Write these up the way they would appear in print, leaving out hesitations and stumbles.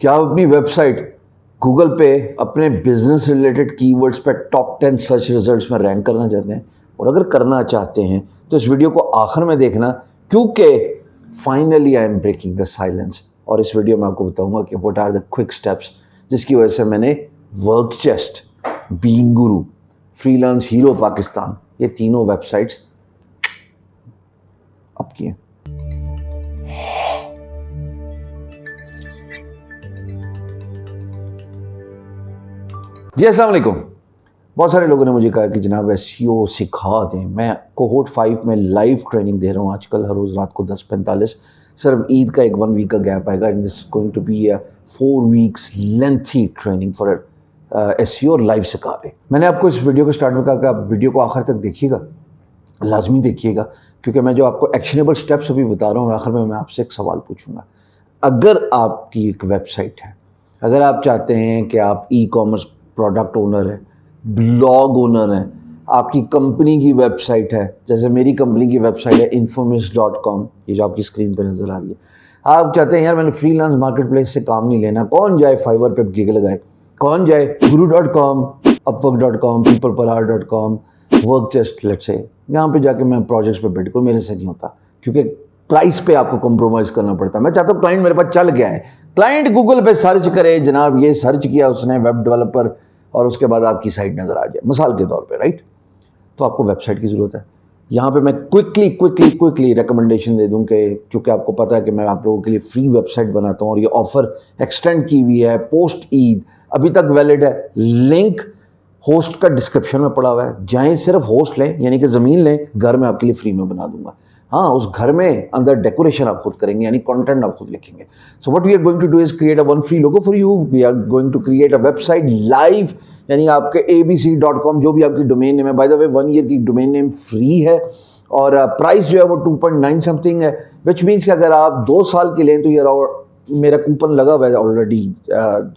क्या आप अपनी वेबसाइट गूगल पे अपने बिजनेस रिलेटेड कीवर्ड्स पे टॉप 10 सर्च रिजल्ट्स में रैंक करना चाहते हैं? और अगर करना चाहते हैं तो इस वीडियो को आखिर में देखना, क्योंकि finally I am breaking the silence. और इस वीडियो में आपको बताऊंगा कि what are the quick steps जिसकी वजह से मैंने Workchest, being guru, freelance hero Pakistan, ये तीनों वेबसाइट्स अप किए। जी अस्सलाम वालेकुम। बहुत सारे लोगों ने मुझे कहा कि जनाब एसईओ सिखा दें। मैं कोहोर्ट 5 में लाइव ट्रेनिंग दे रहा हूँ आजकल, हर रोज़ रात को 10:45। सिर्फ ईद का एक 1 वीक का गैप आएगा and this is going to be a 4 weeks lengthy training for SEO और लाइव सिखा रहे। मैंने आपको इस वीडियो को स्टार्ट में कहा कि आप वीडियो को आखिर तक देखिएगा, लाजमी देखिएगा, क्योंकि मैं जो आपको एक्शनेबल स्टेप्स अभी बता रहा हूँ, आखिर में मैं आपसे एक सवाल पूछूंगा। अगर आपकी एक वेबसाइट है, अगर आप चाहते हैं कि आप ई कॉमर्स प्रोडक्ट ओनर है, ब्लॉग ओनर है, आपकी कंपनी की वेबसाइट है, जैसे मेरी कंपनी की वेबसाइट है infomist.com, ये जो आपकी स्क्रीन पर नजर आ रही है। आप चाहते हैं यार मैंने फ्रीलांस मार्केट प्लेस से काम नहीं लेना, कौन जाए फाइवर पे गिग लगाए, कौन जाए guru.com, upwork.com, peopleperhour.com, वर्कचेस्ट let's say, यहाँ पे जाके मैं प्रोजेक्ट्स पे बिड करूँ, मेरे से नहीं होता, क्योंकि प्राइस पे आपको कॉम्प्रोमाइज करना पड़ता है। मैं चाहता हूँ क्लाइंट मेरे पास चल गया है, क्लाइंट गूगल पे सर्च करे, जनाब ये सर्च किया उसने वेब डेवलपर, और उसके बाद आपकी साइट नजर आ जाए मिसाल के तौर पे, राइट? तो आपको वेबसाइट की जरूरत है। यहाँ पे मैं क्विकली रिकमेंडेशन दे दूं कि चूंकि आपको पता है कि मैं आप लोगों के लिए फ्री वेबसाइट बनाता हूँ और ये ऑफर एक्सटेंड की हुई है पोस्ट ईद, अभी तक वैलिड है। लिंक होस्ट का डिस्क्रिप्शन में पड़ा हुआ है, जाएं सिर्फ होस्ट लें, यानी कि ज़मीन लें, घर में आपके लिए फ्री में बना दूंगा। हाँ, उस घर में अंदर डेकोरेशन आप खुद करेंगे, यानी कंटेंट आप खुद लिखेंगे। So what we are going to do is create a one free logo for you. We are going to create a website live, यानी आपके abc.com जो भी आपकी डोमेन नेम है, बाय द वे 1 ईयर की डोमेन नेम फ्री है और price जो है वो 2.9 समथिंग है, विच मीन्स कि अगर आप 2 साल के लें तो ये मेरा कूपन लगा हुआ है ऑलरेडी,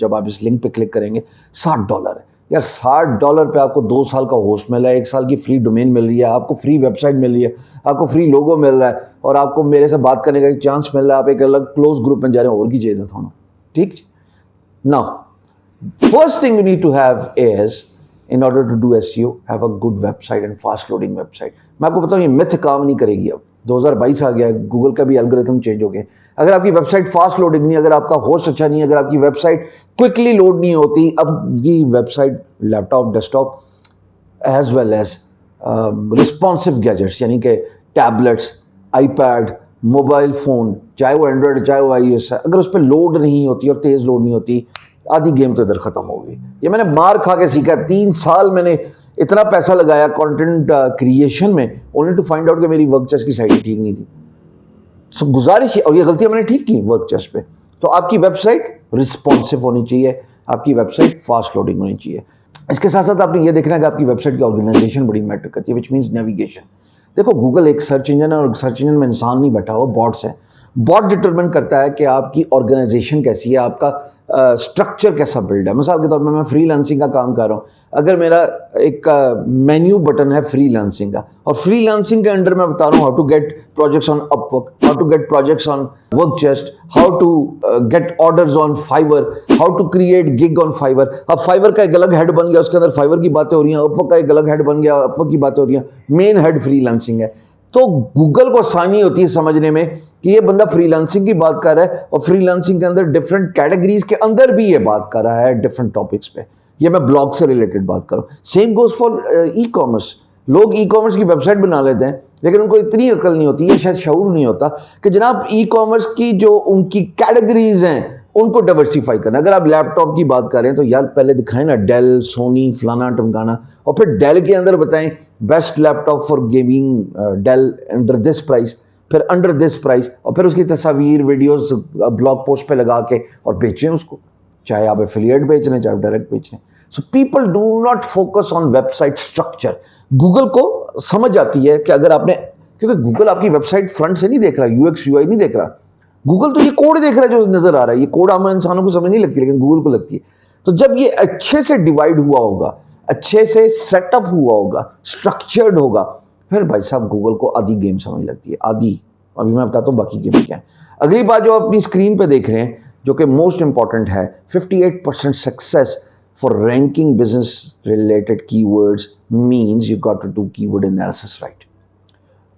जब आप इस लिंक पे क्लिक करेंगे $60 है। यार $60 पे आपको 2 साल का होस्ट मिल रहा है, 1 साल की फ्री डोमेन मिल रही है, आपको फ्री वेबसाइट मिल रही है, आपको फ्री लोगो मिल रहा है और आपको मेरे से बात करने का एक चांस मिल रहा है। आप एक अलग क्लोज ग्रुप में जा रहे हैं, और की चाहिए था। ठीक now, first thing you need to have is, in order to do SEO, have a good website and fast loading website. मैं आपको बताऊं ये मिथ काम नहीं करेगी। अब 2022 आ गया है, गूगल का भी एल्गोरिथम चेंज हो गया। अगर आपकी वेबसाइट फास्ट लोडिंग नहीं, अगर आपका होस्ट अच्छा नहीं है, अगर आपकी वेबसाइट क्विकली लोड नहीं होती, अब ये website laptop, desktop as well as responsive gadgets, यानी कि टैबलेट्स, आईपैड, मोबाइल फ़ोन, चाहे वो एंड्रॉयड चाहे वो iOS है, अगर उस पर लोड नहीं होती और तेज़ लोड नहीं होती, आधी गेम तो इधर ख़त्म हो गई। ये मैंने मार खा के सीखा। 3 साल मैंने इतना पैसा लगाया कंटेंट क्रिएशन में, ओनली टू फाइंड आउट कि मेरी वर्कचेस्ट की साइट ठीक नहीं थी। सो गुजारिश है, और ये गलतियां मैंने ठीक की वर्कचेस्ट पे। तो आपकी वेबसाइट रिस्पॉन्सिव होनी चाहिए, आपकी वेबसाइट फास्ट लोडिंग होनी चाहिए। इसके साथ साथ आपने ये देखना है कि आपकी वेबसाइट की ऑर्गेनाइजेशन बड़ी मैटर करती है, विच मीन्स नेविगेशन। देखो, गूगल एक सर्च इंजन है और सर्च इंजन में इंसान नहीं बैठा हुआ, बॉट्स है। बॉट डिटरमिन करता है कि आपकी ऑर्गेनाइजेशन कैसी है, आपका स्ट्रक्चर कैसा बिल्ड है। मिसाल के तौर पर मैं फ्रीलांसिंग का काम कर रहा हूँ, अगर मेरा एक मेन्यू बटन है फ्रीलांसिंग का, और फ्रीलांसिंग के अंडर मैं बता रहा हूँ how to get projects on Upwork, how to get projects on Workchest, how to get orders on Fiverr, how to create gig on Fiverr. अब फाइवर का एक अलग हेड बन गया, उसके अंदर फाइवर की बातें हो रही हैं, अपवर्क का एक अलग हेड बन गया, अपवर्क की बातें हो रही हैं, मेन हेड फ्रीलांसिंग है। तो गूगल को आसानी होती है समझने में कि ये बंदा फ्रीलांसिंग की बात कर रहा है और फ्रीलांसिंग के अंदर डिफरेंट कैटेगरीज के अंदर भी ये बात कर रहा है डिफरेंट टॉपिक्स पे। ये मैं ब्लॉग से रिलेटेड बात कर रहा हूँ। Same goes for e commerce. लोग ई कॉमर्स की वेबसाइट बना लेते हैं, लेकिन उनको इतनी अकल नहीं होती है, शायद शऊर नहीं होता कि जनाब ई कॉमर्स की जो उनकी कैटेगरीज हैं उनको डाइवर्सिफाई करना। अगर आप लैपटॉप की बात करें तो यार पहले दिखाएं ना, डेल, सोनी, फलाना टमकाना, और फिर डेल के अंदर बताएं best laptop for gaming, Dell under this price, फिर अंडर दिस प्राइस, और फिर उसकी तस्वीर, वीडियोस ब्लॉग पोस्ट पे लगा के और बेचें उसको, चाहे आप एफिलिएट बेच रहे हैं चाहे डायरेक्ट बेच रहे हैं। So people do not focus on website structure. Google को समझ आती है कि अगर आपने, क्योंकि गूगल आपकी वेबसाइट फ्रंट से नहीं देख रहा, यूएक्स यूआई नहीं देख रहा, गूगल तो ये कोड देख रहा है जो नजर आ रहा है। ये कोड आम इंसानों को समझ नहीं लगती, लेकिन गूगल को लगती है। तो जब ये अच्छे से डिवाइड हुआ होगा, अच्छे से सेटअप हुआ होगा, स्ट्रक्चर्ड होगा, फिर भाई साहब गूगल को आधी गेम समझ लगती है, आधी। अभी मैं बताता हूँ बाकी गेम क्या है। अगली बात जो आप अपनी स्क्रीन पे देख रहे हैं, जो कि मोस्ट इंपॉर्टेंट है, 58% success for ranking business related keywords means you got to do keyword analysis right.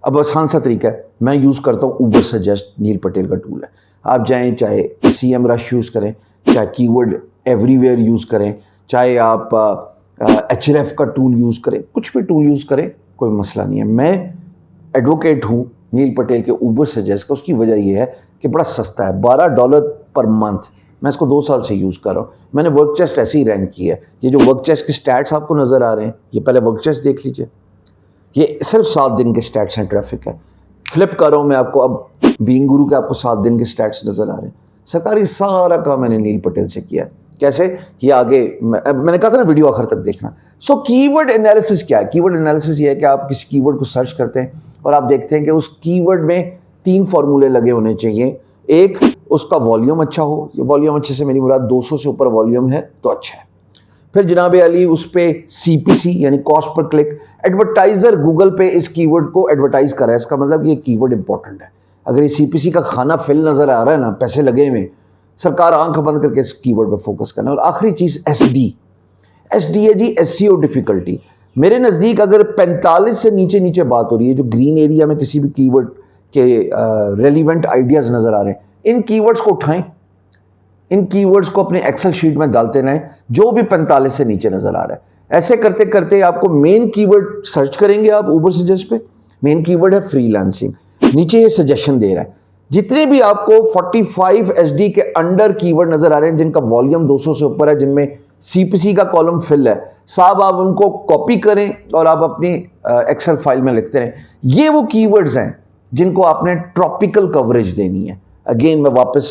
अब आसान सा तरीका है, मैं यूज़ करता हूँ उबर सजेस्ट, नील पटेल का टूल है। आप जाएं, चाहे सीएम रश यूज़ करें, चाहे कीवर्ड एवरीवेयर यूज़ करें, चाहे आप एचएरएफ का टूल यूज़ करें, कुछ भी टूल यूज़ करें, कोई मसला नहीं है। मैं एडवोकेट हूँ नील पटेल के उबर सजेस्ट का। उसकी वजह यह है कि बड़ा सस्ता है, $12 पर मंथ। मैं इसको 2 साल से यूज़ कर रहा हूँ। मैंने वर्क चेस्ट ऐसे ही रैंक की है। ये जो वर्क चेस्ट के स्टैट्स आपको नज़र आ रहे हैं, ये पहले वर्क चेस्ट देख लीजिए। ये सिर्फ 7 दिन के स्टैट्स हैं, ट्रैफिक है। फ्लिप कर रहा हूँ मैं आपको, अब बीइंग गुरु के आपको 7 दिन के स्टैट्स नज़र आ रहे हैं। सरकारी सारा काम मैंने नील पटेल से किया है। कैसे? ये आगे मैंने कहा था ना, वीडियो आखिर तक देखना। सो कीवर्ड एनालिसिस क्या है? कीवर्ड एनालिसिस ये है कि आप किसी कीवर्ड को सर्च करते हैं और आप देखते हैं कि उस कीवर्ड में 3 फॉर्मूले लगे होने चाहिए। एक, उसका वॉल्यूम अच्छा हो। वॉल्यूम अच्छे से मेरी मुराद 200 से ऊपर वॉल्यूम है तो अच्छा है। फिर जनाब अली उस पर CPC यानी cost per click, advertiser Google पे इस कीवर्ड को एडवर्टाइज कर रहा है, इसका मतलब ये कीवर्ड इंपॉर्टेंट है। अगर ये CPC का खाना फिल नजर आ रहा है ना, पैसे लगे हुए, सरकार आंख बंद करके इस कीवर्ड पे फोकस करना। और आखिरी चीज SD है जी, SEO डिफिकल्टी। मेरे नज़दीक अगर 45 से नीचे नीचे बात हो रही है, जो ग्रीन एरिया में किसी भी कीवर्ड के रेलिवेंट आइडियाज नजर आ रहे हैं, इन कीवर्ड्स को उठाएं, इन कीवर्ड्स को अपने एक्सेल शीट में डालते रहें, जो भी 45 से नीचे नजर आ रहा है। ऐसे करते करते आपको मेन कीवर्ड सर्च करेंगे आप उबर सजेस्ट पे, मेन कीवर्ड है फ्रीलांसिंग, नीचे ये सजेशन दे रहा है। जितने भी आपको 45 SD के अंडर कीवर्ड नजर आ रहे हैं, जिनका वॉल्यूम 200 से ऊपर है, जिनमें CPC का कॉलम फिल है, साहब आप उनको कॉपी करें और आप अपनी एक्सेल फाइल में लिखते रहें। ये वो कीवर्ड्स हैं जिनको आपने ट्रॉपिकल कवरेज देनी है। अगेन मैं वापस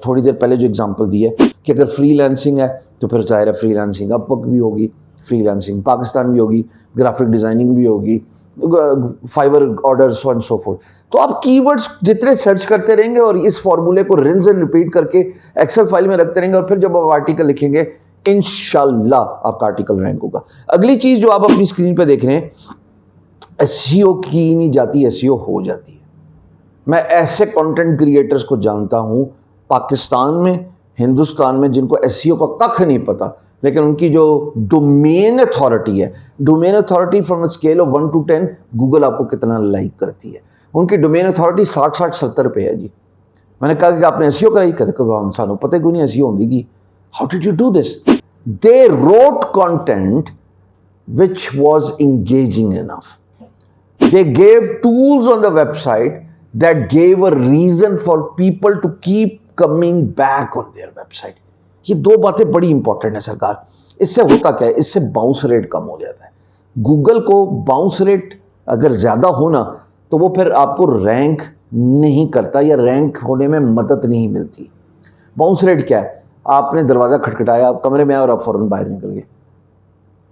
थोड़ी देर पहले जो एग्जांपल दी है कि अगर फ्रीलांसिंग है तो फिर जाहिर है फ्रीलांसिंग अपवर्क भी होगी, फ्रीलांसिंग पाकिस्तान भी होगी, ग्राफिक डिज़ाइनिंग भी होगी, Fiverr order, so and so forth. तो आप कीवर्ड्स जितने सर्च करते रहेंगे और इस फॉर्मूले को रिंस एंड रिपीट करके एक्सेल फाइल में रखते रहेंगे, और फिर जब आप आर्टिकल लिखेंगे इंशाल्लाह आपका आर्टिकल रैंक होगा। अगली चीज जो आप अपनी स्क्रीन पे देख रहे हैं, SEO की नहीं जाती, SEO हो जाती है। मैं ऐसे कंटेंट क्रिएटर्स को जानता हूं पाकिस्तान में, हिंदुस्तान में, जिनको SEO का कख नहीं पता, लेकिन उनकी जो डोमेन अथॉरिटी है, domain authority from scale of 1 to 10 Google आपको कितना लाइक करती है, उनकी डोमेन अथॉरिटी 60-70 पे है जी। मैंने कहा कि आपने SEO कराई, कहते कि सानू पता क्यों नहीं SEO होंगी की। How did you do this? They wrote content which was engaging enough. They gave tools on the website that gave a reason for people to keep coming back on their website. ये 2 बातें बड़ी important है सरकार। इससे होता क्या है? इससे बाउंस रेट कम हो जाता है। गूगल को बाउंस रेट अगर ज़्यादा होना तो वो फिर आपको रैंक नहीं करता या रैंक होने में मदद नहीं मिलती। बाउंस रेट क्या है? आपने दरवाज़ा खटखटाया, आप कमरे में आए और आप फ़ौरन बाहर निकल गए।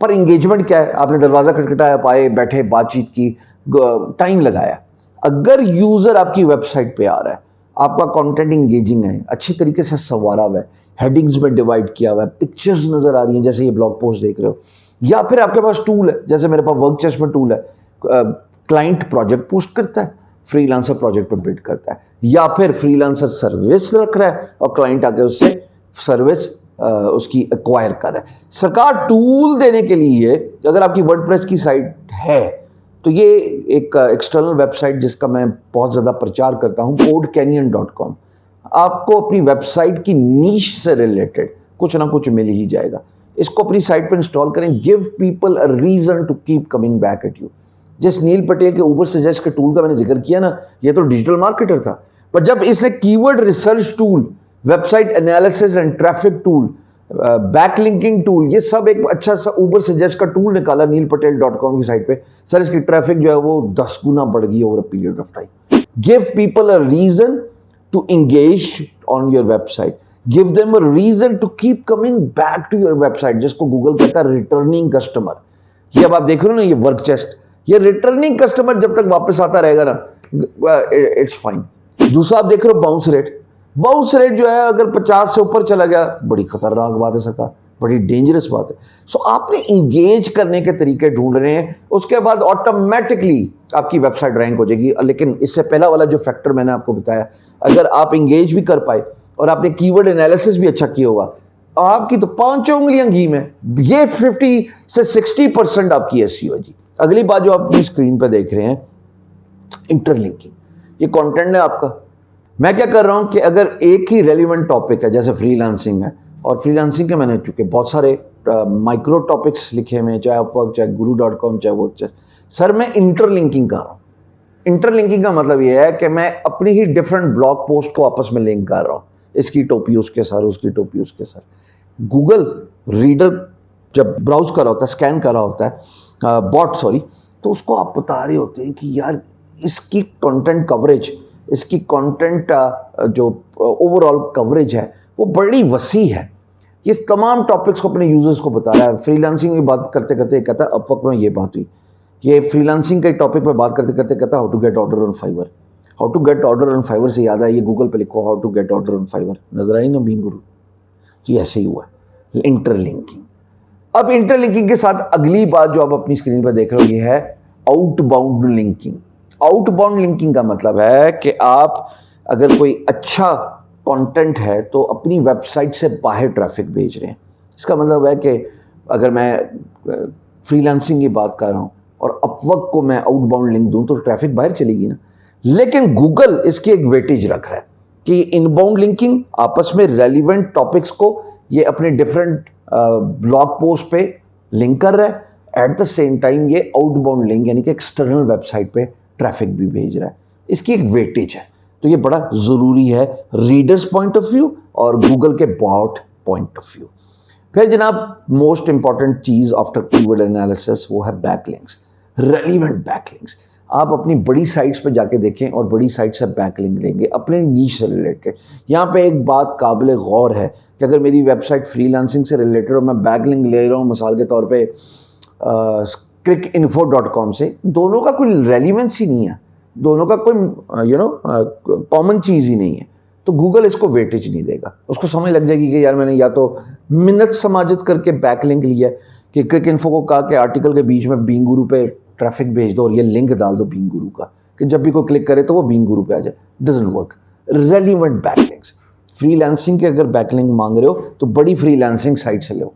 पर इंगेजमेंट क्या है? आपने दरवाज़ा खटखटाया, पाए, बैठे, बातचीत की, टाइम लगाया। अगर यूज़र आपकी वेबसाइट पे आ रहा है, आपका कंटेंट इंगेजिंग है, अच्छी तरीके से संवारा हुआ है, हेडिंग्स में डिवाइड किया हुआ है, पिक्चर्स नज़र आ रही हैं जैसे ये ब्लॉग पोस्ट देख रहे हो, या फिर आपके पास टूल है जैसे मेरे पास वर्क चेस्ट में टूल है, क्लाइंट प्रोजेक्ट पोस्ट करता है, फ्रीलांसर प्रोजेक्ट पर बिड करता है, या फिर फ्रीलांसर सर्विस रख रहा है और क्लाइंट आके उससे सर्विस उसकी एक्वायर कर रहा है। सरकार टूल देने के लिए, अगर आपकी वर्डप्रेस की साइट है तो ये एक एक्सटर्नल वेबसाइट जिसका मैं बहुत ज़्यादा प्रचार करता हूँ, codecanyon.com, आपको अपनी वेबसाइट की नीश से रिलेटेड कुछ ना कुछ मिल ही जाएगा। इसको अपनी साइट पर इंस्टॉल करें। Give people a reason to keep coming back at you. जिस नील पटेल के उबर सजेस्ट के टूल का मैंने जिक्र किया ना, ये तो डिजिटल मार्केटर था, पर जब इसने keyword research tool, website analysis and traffic tool, backlinking tool, ये सब एक अच्छा सा उबर सजेस्ट का टूल निकाला neelpatel.com की साइट पे, सर इसकी ट्रैफिक जो है वो 10 गुना बढ़ गई over a period of time. Give people a reason to engage on your website, give them a reason to keep coming back to your website, जिसको गूगल कहता है रिटर्निंग कस्टमर। ये अब आप देख रहे हो ना, ये वर्क चेस्ट, ये रिटर्निंग कस्टमर जब तक वापस आता रहेगा ना, इट्स फाइन। दूसरा आप देख रहे हो बाउंस रेट। बाउंस रेट जो है अगर 50 से ऊपर चला गया, बड़ी खतरनाक बात है सरकार, बड़ी डेंजरस बात है। सो आपने इंगेज करने के तरीके ढूंढ रहे हैं, उसके बाद ऑटोमेटिकली आपकी वेबसाइट रैंक हो जाएगी। लेकिन इससे पहला वाला जो फैक्टर मैंने आपको बताया, अगर आप इंगेज भी कर पाए और आपने कीवर्ड एनालिसिस भी अच्छा किया हुआ, आपकी तो 5 उंगलियां घी में, ये 50 से 60% आपकी एसईओ है जी। अगली बात जो आप अपनी स्क्रीन पर देख रहे हैं, इंटरलिंकिंग, ये कंटेंट है आपका। मैं क्या कर रहा हूं कि अगर एक ही रेलिवेंट टॉपिक है, जैसे फ्रीलांसिंग है, और फ्रीलांसिंग के मैंने चूंकि बहुत सारे माइक्रो टॉपिक्स लिखे हुए हैं, चाहे अपवर्क, चाहे guru.com, चाहे वो, सर मैं इंटरलिंकिंग कर रहा हूं। इंटरलिंकिंग का मतलब ये है कि मैं अपनी ही डिफरेंट ब्लॉग पोस्ट को आपस में लिंक कर रहा हूं, इसकी टोपी उसके सर, उसकी टोपी उसके सर। गूगल रीडर जब ब्राउज कर रहा होता है, स्कैन कर रहा होता है, बॉट सॉरी, तो उसको आप बता रहे होते हैं कि यार इसकी कंटेंट कवरेज, इसकी कंटेंट जो ओवरऑल कवरेज है वो बड़ी वसी है। ये तमाम टॉपिक्स को अपने यूजर्स को बता रहा है। फ्रीलांसिंग की बात करते करते कहता है, अपवर्क में ये बात हुई, ये फ्रीलांसिंग के टॉपिक पे बात करते करते कहता है how to get order on Fiverr. How to get order on Fiverr से याद है, ये गूगल पे लिखो how to get order on Fiverr, नजर आई ना बीइंग गुरु जी। ऐसे ही हुआ है इंटरलिंकिंग। अब इंटरलिंकिंग के साथ अगली बात जो आप अपनी स्क्रीन पर देख रहे हो, ये है आउटबाउंड लिंकिंग। आउटबाउंड लिंकिंग का मतलब है कि आप अगर कोई अच्छा कंटेंट है तो अपनी वेबसाइट से बाहर ट्रैफिक भेज रहे हैं। इसका मतलब है कि अगर मैं फ्रीलांसिंग की बात कर रहा हूं और अपवर्क को मैं आउटबाउंड लिंक दूं तो ट्रैफिक बाहर चलेगी ना। लेकिन गूगल इसकी एक वेटेज रख रहा है कि इनबाउंड लिंकिंग, आपस में रेलिवेंट टॉपिक्स को ये अपने डिफरेंट ब्लॉग पोस्ट पे लिंक कर रहा है, एट द सेम टाइम ये आउटबाउंड लिंक यानी कि एक्सटर्नल वेबसाइट पे ट्रैफिक भी भेज रहा है। इसकी एक वेटेज है, तो ये बड़ा ज़रूरी है रीडर्स पॉइंट ऑफ व्यू और गूगल के बॉट पॉइंट ऑफ व्यू। फिर जनाब मोस्ट इंपॉर्टेंट चीज़ आफ्टर कीवर्ड एनालिसिस वो है बैकलिंक्स, रेलिवेंट बैकलिंक्स। आप अपनी बड़ी साइट्स पे जाके देखें और बड़ी साइट से बैकलिंक लेंगे अपने नीश से रिलेटेड। यहाँ पे एक बात काबिल गौर है कि अगर मेरी वेबसाइट फ्रीलांसिंग से रिलेटेड और मैं बैकलिंक ले रहा हूँ मिसाल के तौर पे क्रिकइन्फो.com से, दोनों का कोई रेलिवेंस ही नहीं है, दोनों का कोई कॉमन चीज़ ही नहीं है, तो गूगल इसको वेटेज नहीं देगा। उसको समझ लग जाएगी कि यार मैंने या तो मिन्नत समाजत करके बैकलिंक लिया है कि क्रिकइन्फो को कहा कि आर्टिकल के बीच में बीइंग गुरु पे ट्रैफिक भेज दो और ये लिंक डाल दो बीइंग गुरु का, कि जब भी कोई क्लिक करे तो वो बीइंग गुरु पे आ जाए। Doesn't work. Relevant backlinks, freelancing के अगर बैकलिंक मांग रहे हो तो बड़ी फ्रीलांसिंग साइट से लो।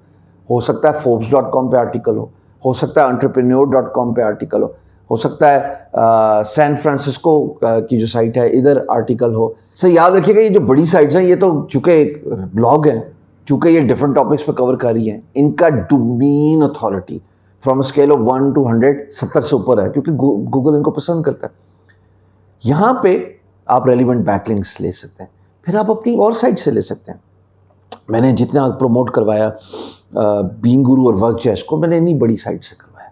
हो सकता है forbes.com पे आर्टिकल हो सकता है entrepreneur.com पे आर्टिकल हो सकता है सैन फ्रांसिस्को की जो साइट है इधर आर्टिकल हो। सर याद रखिएगा ये जो बड़ी साइट्स हैं ये तो चूंकि एक ब्लॉग है, चूंकि ये डिफरेंट टॉपिक्स पे कवर कर रही हैं, इनका domain authority from scale of 1 to 100 70 से ऊपर है, क्योंकि गूगल इनको पसंद करता है। यहाँ पे आप रेलिवेंट बैकलिंक्स ले सकते हैं, फिर आप अपनी और साइट से ले सकते हैं। मैंने जितना प्रमोट करवाया बीइंग गुरु और वर्क चेस को, मैंने इन्हीं बड़ी साइट से करवाया।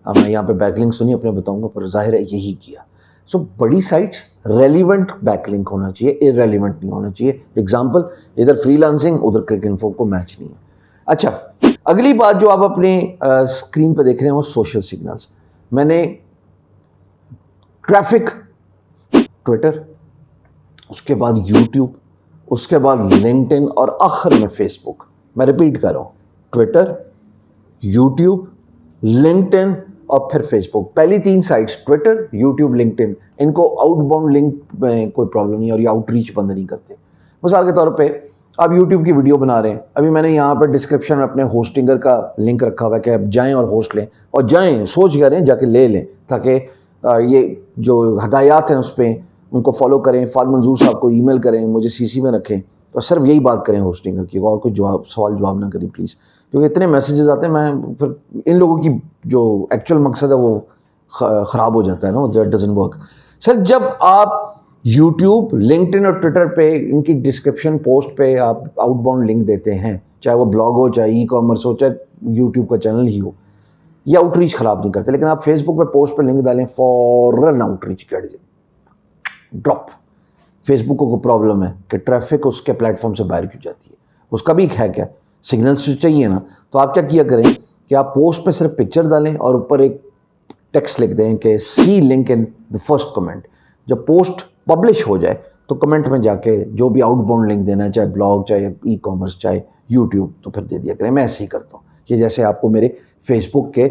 अब मैं यहाँ पे बैकलिंक सुनिए अपने बताऊंगा, पर जाहिर है यही किया। सो बड़ी साइट्स रेलिवेंट बैकलिंक होना चाहिए, इररेलिवेंट नहीं होना चाहिए। एग्जांपल, इधर फ्रीलांसिंग उधर क्रिकइन्फो को मैच नहीं है। अच्छा, अगली बात जो आप अपने स्क्रीन पे देख रहे हैं वो सोशल सिग्नल्स। मैंने ट्रैफिक ट्विटर, उसके बाद यूट्यूब, उसके बाद लिंक्डइन और आखिर में फेसबुक। मैं रिपीट कर रहा हूँ, ट्विटर, यूट्यूब, लिंक्डइन और फिर फेसबुक। पहली 3 साइट्स ट्विटर, यूट्यूब, लिंक्डइन, इनको आउटबाउंड लिंक में कोई प्रॉब्लम नहीं और ये आउटरीच बंद नहीं करते। मिसाल के तौर पे आप यूट्यूब की वीडियो बना रहे हैं, अभी मैंने यहाँ पर डिस्क्रिप्शन में अपने होस्टिंगर का लिंक रखा हुआ है कि आप जाएँ और होस्ट लें, और जाएँ सोच करें जाके ले लें, ताकि ये जो हदायत हैं उस पर उनको फॉलो करें। फाद मंजूर साहब को ईमेल करें, मुझे सीसी में रखें और सिर्फ यही बात करें होस्टिंगर की, और कोई सवाल जवाब ना करें प्लीज़, क्योंकि इतने मैसेजेस आते हैं, मैं फिर इन लोगों की जो एक्चुअल मकसद है वो ख़राब हो जाता है ना, दैट डजंट वर्क। सर जब आप यूट्यूब, लिंक्डइन और ट्विटर पे इनकी डिस्क्रिप्शन पोस्ट पे आप आउटबाउंड लिंक देते हैं, चाहे वो ब्लॉग हो, चाहे ई कॉमर्स हो, चाहे यूट्यूब का चैनल ही हो, ये आउटरीच ख़राब नहीं करते। लेकिन आप फेसबुक पे पोस्ट पे लिंक डालें, फॉरन आउटरीच ड्रॉप। फेसबुक को प्रॉब्लम है कि ट्रैफिक उसके प्लेटफॉर्म से बाहर क्यों जाती है, उसका भी एक है क्या, सिग्नल्स चाहिए ना। तो आप क्या किया करें कि आप पोस्ट पे सिर्फ पिक्चर डालें और ऊपर एक टेक्स्ट लिख दें कि see link in the first comment. जब पोस्ट पब्लिश हो जाए तो कमेंट में जाके जो भी आउटबाउंड लिंक देना है, चाहे ब्लॉग, चाहे ई कॉमर्स, चाहे यूट्यूब, तो फिर दे दिया करें। मैं ऐसे ही करता हूँ कि जैसे आपको मेरे फेसबुक के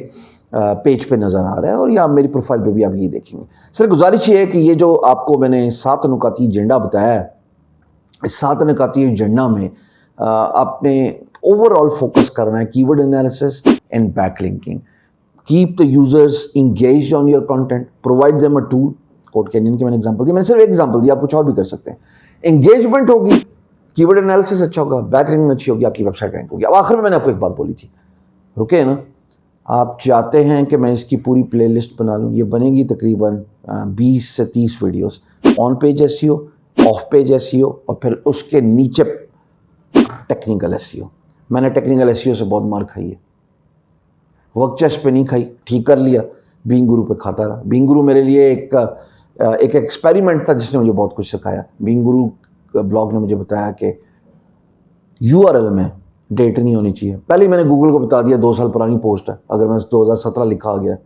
पेज पे नज़र आ रहा है और या मेरी प्रोफाइल पे भी आप ये देखेंगे। सर गुजारिश ये है कि ये जो आपको मैंने 7 नुकाती एजेंडा बताया है, इस 7 निकाती एजेंडा में आपने ओवरऑल फोकस करना है keyword analysis and backlinking. Keep the users engaged on your content, provide them a tool. Code canyon की मैंने एग्जांपल दिया, मैंने सिर्फ एक एग्जांपल दिया, आप कुछ और भी कर सकते हैं. एंगेजमेंट होगी, कीवर्ड एनालिसिस अच्छा होगा, बैकलिंकिंग अच्छी होगी, आपकी वेबसाइट रैंक होगी. अब आखिर में मैंने आपको एक बात बोली थी, रुके ना, आप चाहते हैं कि मैं इसकी पूरी प्लेलिस्ट बना लूँ. ये बनेगी तकरीबन 20 से 30 videos. On page SEO, of page SEO और फिर उसके नीचे टेक्निकल एसईओ. मैंने टेक्निकल एसईओ से बहुत मार खाई है, वर्कचेस पे नहीं खाई, ठीक कर लिया, बीइंग गुरु पे खाता रहा. बीइंग गुरु मेरे लिए एक एक्सपेरिमेंट था जिसने मुझे बहुत कुछ सिखाया. बीइंग गुरु ब्लॉग ने मुझे बताया कि यूआरएल में डेट नहीं होनी चाहिए. पहले ही मैंने गूगल को बता दिया 2 साल पुरानी पोस्ट है, अगर मैं 2017 लिखा आ गया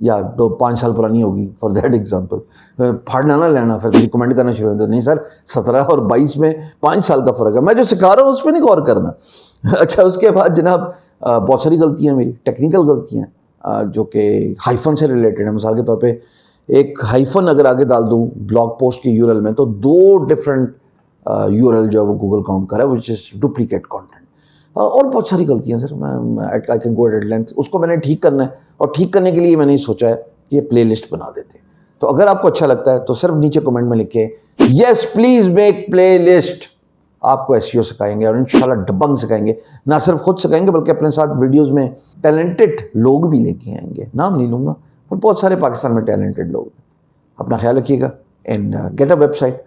या 5 साल पुरानी होगी फॉर दैट एग्जांपल, फाड़ना ना लेना, फिर तुझे कमेंट करना शुरू होता नहीं सर 17 और 22 में 5 साल का फ़र्क है, मैं जो सिखा रहा हूँ उस पर नहीं गौर करना. अच्छा, उसके बाद जनाब बहुत सारी गलतियाँ मेरी, टेक्निकल गलतियाँ जो कि हाइफन से रिलेटेड है. मिसाल के तौर पे एक हाइफन अगर आगे डाल दूँ ब्लॉग पोस्ट के यूआरएल में तो 2 डिफरेंट यूआरएल जो है वो गूगल काउंट कर रहा है, विच इज़ डुप्लीकेट कंटेंट. और बहुत सारी गलतियाँ सर, मैं I can go at length. उसको मैंने ठीक करना है और ठीक करने के लिए मैंने सोचा है कि ये प्ले लिस्ट बना देते. तो अगर आपको अच्छा लगता है तो सिर्फ नीचे कमेंट में लिखे yes please make play list. आपको एसईओ सिखाएंगे और इंशाल्लाह दबंग सिखाएंगे. ना सिर्फ खुद सिखाएंगे बल्कि अपने साथ वीडियोस में टैलेंटेड लोग भी लेके आएंगे. नाम नहीं लूँगा पर बहुत सारे पाकिस्तान में टैलेंटेड लोग. अपना ख्याल रखिएगा and get a website.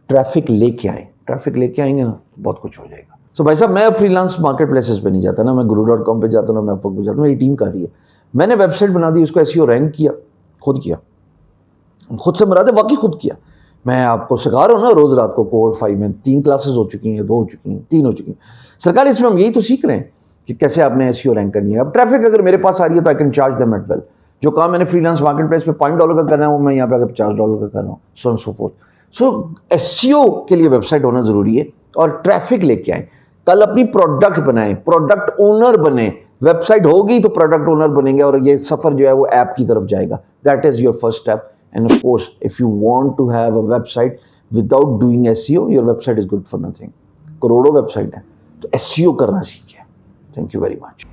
Traffic लेके आए, ट्रैफिक लेके आएंगे ना तो बहुत कुछ हो जाएगा. सो भाई साहब, मैं फ्रीलांस मार्केट प्लेसेस पे नहीं जाता, ना मैं guru.com पे जाता हूँ, ना मैं अपवर्क पे जाता हूँ. मेरी टीम कर रही है. मैंने वेबसाइट बना दी, उसको एसईओ रैंक किया, खुद किया, खुद से मराते वाकई खुद किया. मैं आपको सिखा रहा हूँ ना रोज़ रात को कोड 5 में 3 क्लासेस हो चुकी हैं, 2 हो चुकी हैं, 3 हो चुकी हैं. सरकार इसमें हम यही तो सीख रहे हैं कि कैसे आपने एसईओ रैंक करनी है. अब ट्रैफिक अगर मेरे पास आ रही है तो I can charge them at well. जो काम मैंने फ्रीलांस मार्केट प्लेस पे $5 का करना है वो मैं यहाँ पे आकर $50 का कर रहा हूँ, सो and so fourth. So SEO के लिए वेबसाइट होना ज़रूरी है और ट्रैफिक लेके आए. कल अपनी प्रोडक्ट बनाएं, प्रोडक्ट ओनर बने. वेबसाइट होगी तो प्रोडक्ट ओनर बनेंगे और ये सफ़र जो है वो ऐप की तरफ जाएगा. That is your first step. And of course if you want to have a website without doing SEO, your website is good for nothing. करोड़ों वेबसाइट है तो एसईओ करना सीखिए. Thank you very much.